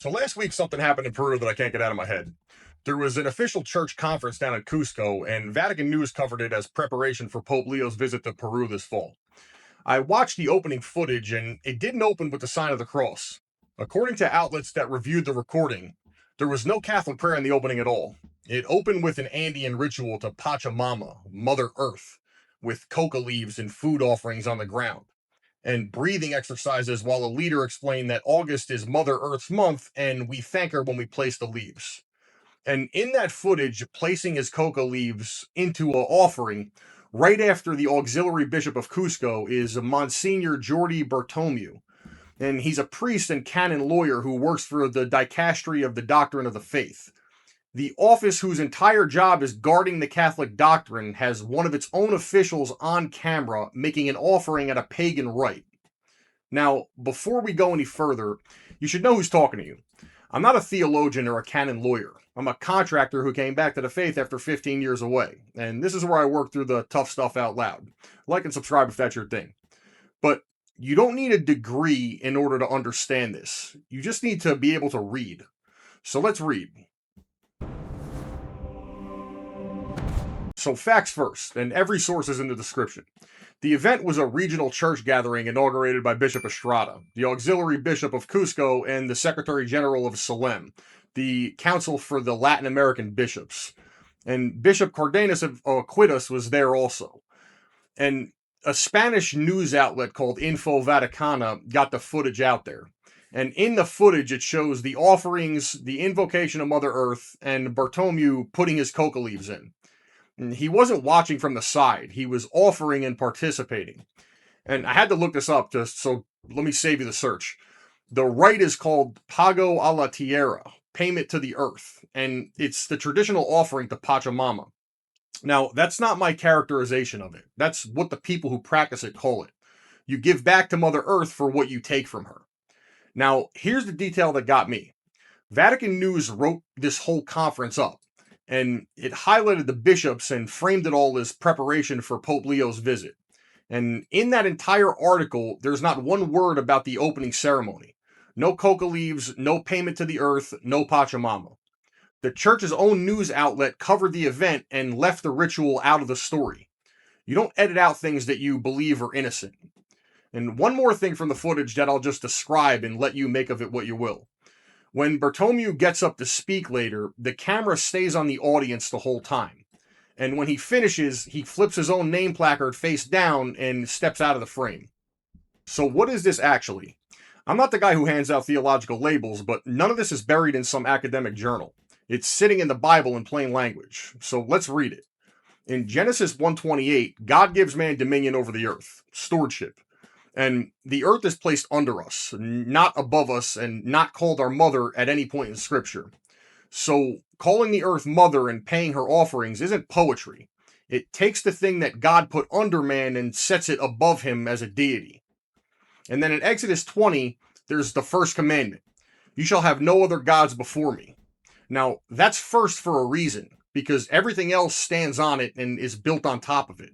So last week, something happened in Peru that I can't get out of my head. There was an official church conference down in Cusco, and Vatican News covered it as preparation for Pope Leo's visit to Peru this fall. I watched the opening footage, and it didn't open with the sign of the cross. According to outlets that reviewed the recording, there was no Catholic prayer in the opening at all. It opened with an Andean ritual to Pachamama, Mother Earth, with coca leaves and food offerings on the ground and breathing exercises while a leader explained that August is Mother Earth's month and we thank her when we place the leaves. And in that footage, placing his coca leaves into an offering right after the auxiliary bishop of Cusco is Monsignor Jordi Bertomeu. And he's a priest and canon lawyer who works for the Dicastery of the Doctrine of the Faith. The office, whose entire job is guarding the Catholic doctrine, has one of its own officials on camera making an offering at a pagan rite. Now, before we go any further, you should know who's talking to you. I'm not a theologian or a canon lawyer. I'm a contractor who came back to the faith after 15 years away, and this is where I work through the tough stuff out loud. Like and subscribe if that's your thing. But you don't need a degree in order to understand this. You just need to be able to read. So let's read. So facts first, and every source is in the description. The event was a regional church gathering inaugurated by Bishop Estrada, the auxiliary bishop of Cusco and the Secretary General of Salem, the Council for the Latin American Bishops. And Bishop Cardenas of Aquitas was there also. And a Spanish news outlet called Info Vaticana got the footage out there. And in the footage, it shows the offerings, the invocation of Mother Earth, and Bertomeu putting his coca leaves in. He wasn't watching from the side. He was offering and participating. And I had to look this up just so let me save you the search. The rite is called Pago a la Tierra, payment to the earth. And it's the traditional offering to Pachamama. Now, that's not my characterization of it. That's what the people who practice it call it. You give back to Mother Earth for what you take from her. Now, here's the detail that got me. Vatican News wrote this whole conference up, and it highlighted the bishops and framed it all as preparation for Pope Leo's visit. And in that entire article, there's not one word about the opening ceremony. No coca leaves, no payment to the earth, no Pachamama. The church's own news outlet covered the event and left the ritual out of the story. You don't edit out things that you believe are innocent. And one more thing from the footage that I'll just describe and let you make of it what you will. When Bertomeu gets up to speak later, the camera stays on the audience the whole time. And when he finishes, he flips his own name placard face down and steps out of the frame. So what is this actually? I'm not the guy who hands out theological labels, but none of this is buried in some academic journal. It's sitting in the Bible in plain language. So let's read it. In Genesis 1:28, God gives man dominion over the earth, stewardship. And the earth is placed under us, not above us, and not called our mother at any point in Scripture. So calling the earth mother and paying her offerings isn't poetry. It takes the thing that God put under man and sets it above him as a deity. And then in Exodus 20, there's the first commandment. You shall have no other gods before me. Now, that's first for a reason, because everything else stands on it and is built on top of it.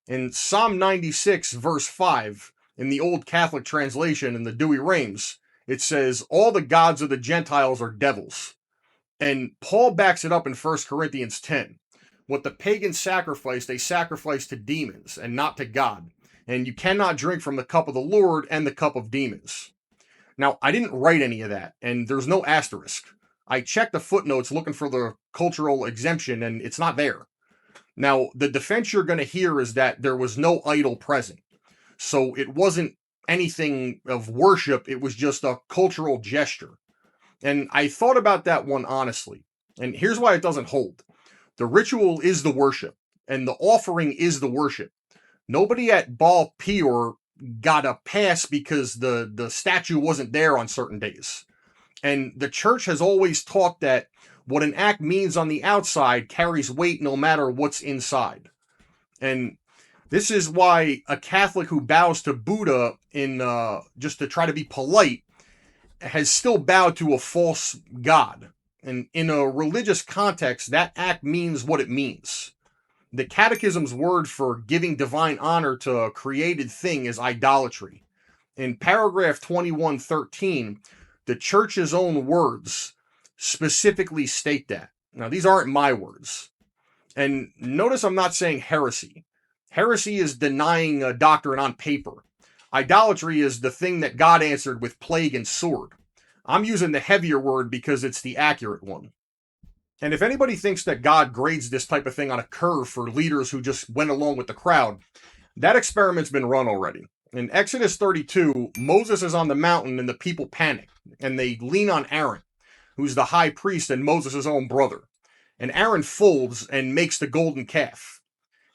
In Psalm 96, verse 5, in the Old Catholic translation in the Douay-Rheims, it says, all the gods of the Gentiles are devils. And Paul backs it up in 1 Corinthians 10. What the pagans sacrificed, they sacrificed to demons and not to God. And you cannot drink from the cup of the Lord and the cup of demons. Now, I didn't write any of that, and there's no asterisk. I checked the footnotes looking for the cultural exemption, and it's not there. Now, the defense you're going to hear is that there was no idol present. So it wasn't anything of worship, it was just a cultural gesture. And I thought about that one honestly. And here's why it doesn't hold. The ritual is the worship, and the offering is the worship. Nobody at Baal Peor got a pass because the statue wasn't there on certain days. And the church has always taught that what an act means on the outside carries weight no matter what's inside. And this is why a Catholic who bows to Buddha in just to try to be polite has still bowed to a false god. And in a religious context, that act means what it means. The Catechism's word for giving divine honor to a created thing is idolatry. In paragraph 2113, The church's own words specifically state that. Now, these aren't my words. And notice I'm not saying heresy. Heresy is denying a doctrine on paper. Idolatry is the thing that God answered with plague and sword. I'm using the heavier word because it's the accurate one. And if anybody thinks that God grades this type of thing on a curve for leaders who just went along with the crowd, that experiment's been run already. In Exodus 32, Moses is on the mountain and the people panic, and they lean on Aaron, who's the high priest and Moses' own brother. And Aaron folds and makes the golden calf.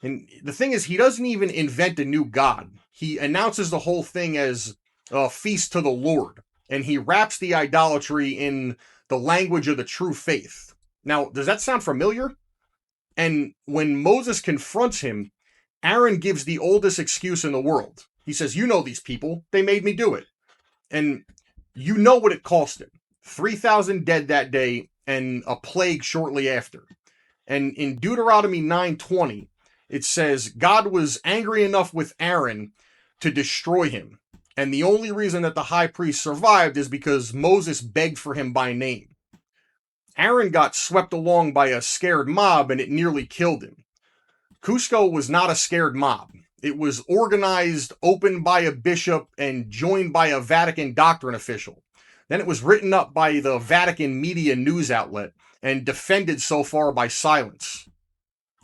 And the thing is, he doesn't even invent a new god. He announces the whole thing as a feast to the Lord, and he wraps the idolatry in the language of the true faith. Now, does that sound familiar? And when Moses confronts him, Aaron gives the oldest excuse in the world. He says, you know these people, they made me do it. And you know what it cost him. 3,000 dead that day and a plague shortly after. And in Deuteronomy 9:20, it says, God was angry enough with Aaron to destroy him. And the only reason that the high priest survived is because Moses begged for him by name. Aaron got swept along by a scared mob and it nearly killed him. Cusco was not a scared mob. It was organized, opened by a bishop, and joined by a Vatican doctrine official. Then it was written up by the Vatican media news outlet and defended so far by silence.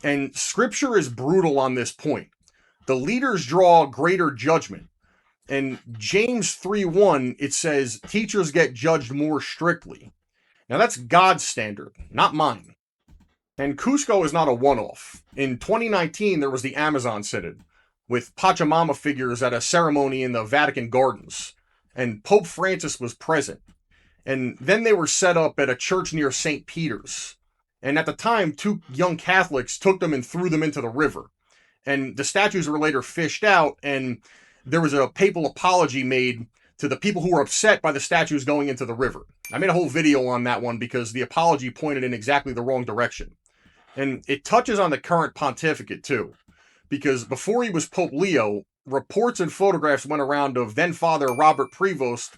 And scripture is brutal on this point. The leaders draw greater judgment. In James 3:1, it says, teachers get judged more strictly. Now that's God's standard, not mine. And Cusco is not a one-off. In 2019, there was the Amazon Synod, with Pachamama figures at a ceremony in the Vatican gardens. And Pope Francis was present. And then they were set up at a church near St. Peter's. And at the time, 2 young Catholics took them and threw them into the river. And the statues were later fished out, and there was a papal apology made to the people who were upset by the statues going into the river. I made a whole video on that one because the apology pointed in exactly the wrong direction. And it touches on the current pontificate too. Because before he was Pope Leo, reports and photographs went around of then Father Robert Prevost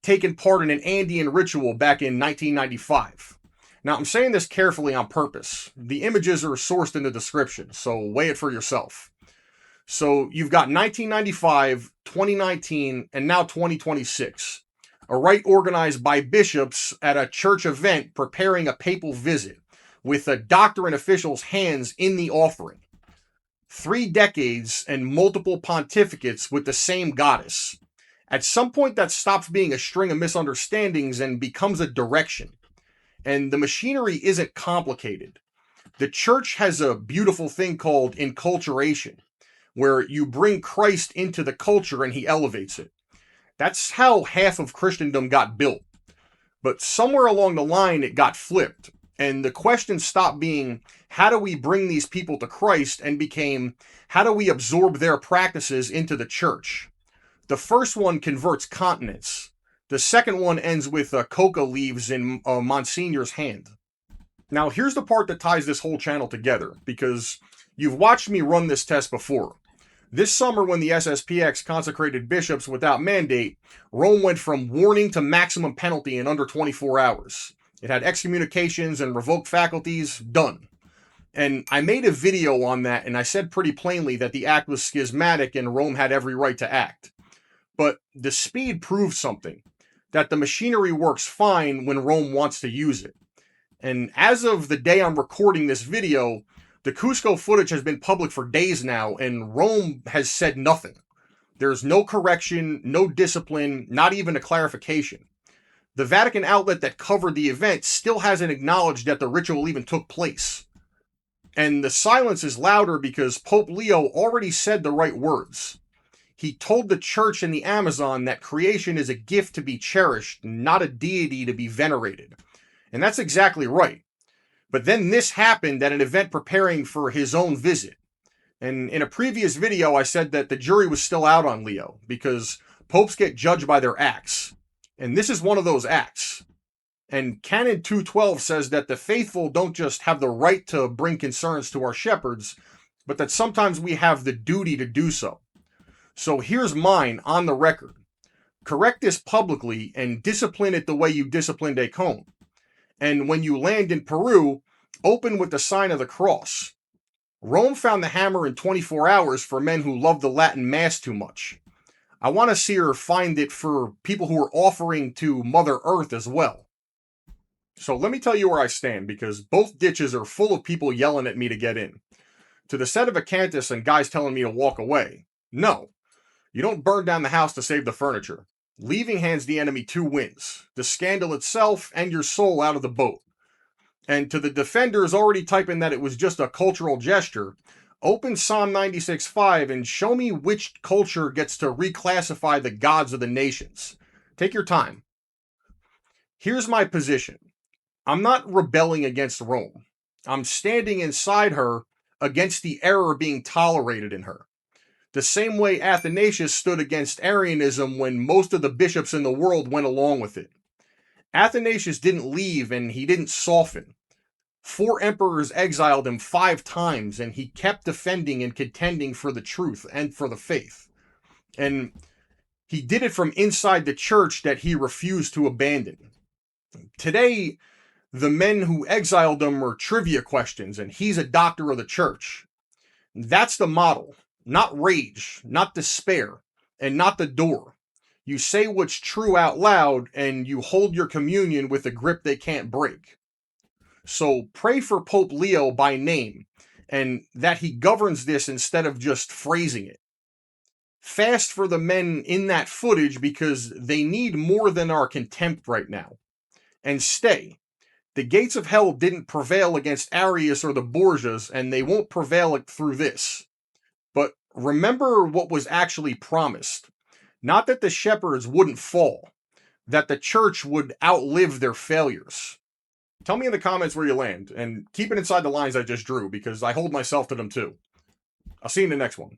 taking part in an Andean ritual back in 1995. Now, I'm saying this carefully on purpose. The images are sourced in the description, so weigh it for yourself. So you've got 1995, 2019, and now 2026. A rite organized by bishops at a church event preparing a papal visit with a doctrine official's hands in the offering. 3 decades and multiple pontificates with the same goddess. At some point, that stops being a string of misunderstandings and becomes a direction. And the machinery isn't complicated. The church has a beautiful thing called enculturation, where you bring Christ into the culture and he elevates it. That's how half of Christendom got built. But somewhere along the line, it got flipped. And the question stopped being, how do we bring these people to Christ, and became, how do we absorb their practices into the church? The first one converts continents. The second one ends with coca leaves in Monsignor's hand. Now, here's the part that ties this whole channel together, because you've watched me run this test before. This summer, when the SSPX consecrated bishops without mandate, Rome went from warning to maximum penalty in under 24 hours. It had excommunications and revoked faculties, done. And I made a video on that, and I said pretty plainly that the act was schismatic and Rome had every right to act. But the speed proved something, that the machinery works fine when Rome wants to use it. And as of the day I'm recording this video, the Cusco footage has been public for days now, and Rome has said nothing. There's no correction, no discipline, not even a clarification. The Vatican outlet that covered the event still hasn't acknowledged that the ritual even took place. And the silence is louder because Pope Leo already said the right words. He told the church in the Amazon that creation is a gift to be cherished, not a deity to be venerated. And that's exactly right. But then this happened at an event preparing for his own visit. And in a previous video, I said that the jury was still out on Leo because popes get judged by their acts. And this is one of those acts. And Canon 212 says that the faithful don't just have the right to bring concerns to our shepherds, but that sometimes we have the duty to do so. So here's mine on the record. Correct this publicly and discipline it the way you disciplined a cone. And when you land in Peru, open with the sign of the cross. Rome found the hammer in 24 hours for men who love the Latin Mass too much. I want to see her find it for people who are offering to Mother Earth as well. So let me tell you where I stand, because both ditches are full of people yelling at me to get in. To the set of a cantus and guys telling me to walk away. No, you don't burn down the house to save the furniture. Leaving hands the enemy 2 wins, the scandal itself and your soul out of the boat. And to the defenders already typing that it was just a cultural gesture, open Psalm 96:5 and show me which culture gets to reclassify the gods of the nations. Take your time. Here's my position. I'm not rebelling against Rome. I'm standing inside her against the error being tolerated in her. The same way Athanasius stood against Arianism when most of the bishops in the world went along with it. Athanasius didn't leave and he didn't soften. 4 emperors exiled him 5 times and he kept defending and contending for the truth and for the faith. And he did it from inside the church that he refused to abandon. Today, the men who exiled him are trivia questions and he's a doctor of the church. That's the model. Not rage, not despair, and not the door. You say what's true out loud, and you hold your communion with a grip they can't break. So pray for Pope Leo by name, and that he governs this instead of just phrasing it. Fast for the men in that footage because they need more than our contempt right now. And stay. The gates of hell didn't prevail against Arius or the Borgias, and they won't prevail through this. But remember what was actually promised. Not that the shepherds wouldn't fall, that the church would outlive their failures. Tell me in the comments where you land, and keep it inside the lines I just drew, because I hold myself to them too. I'll see you in the next one.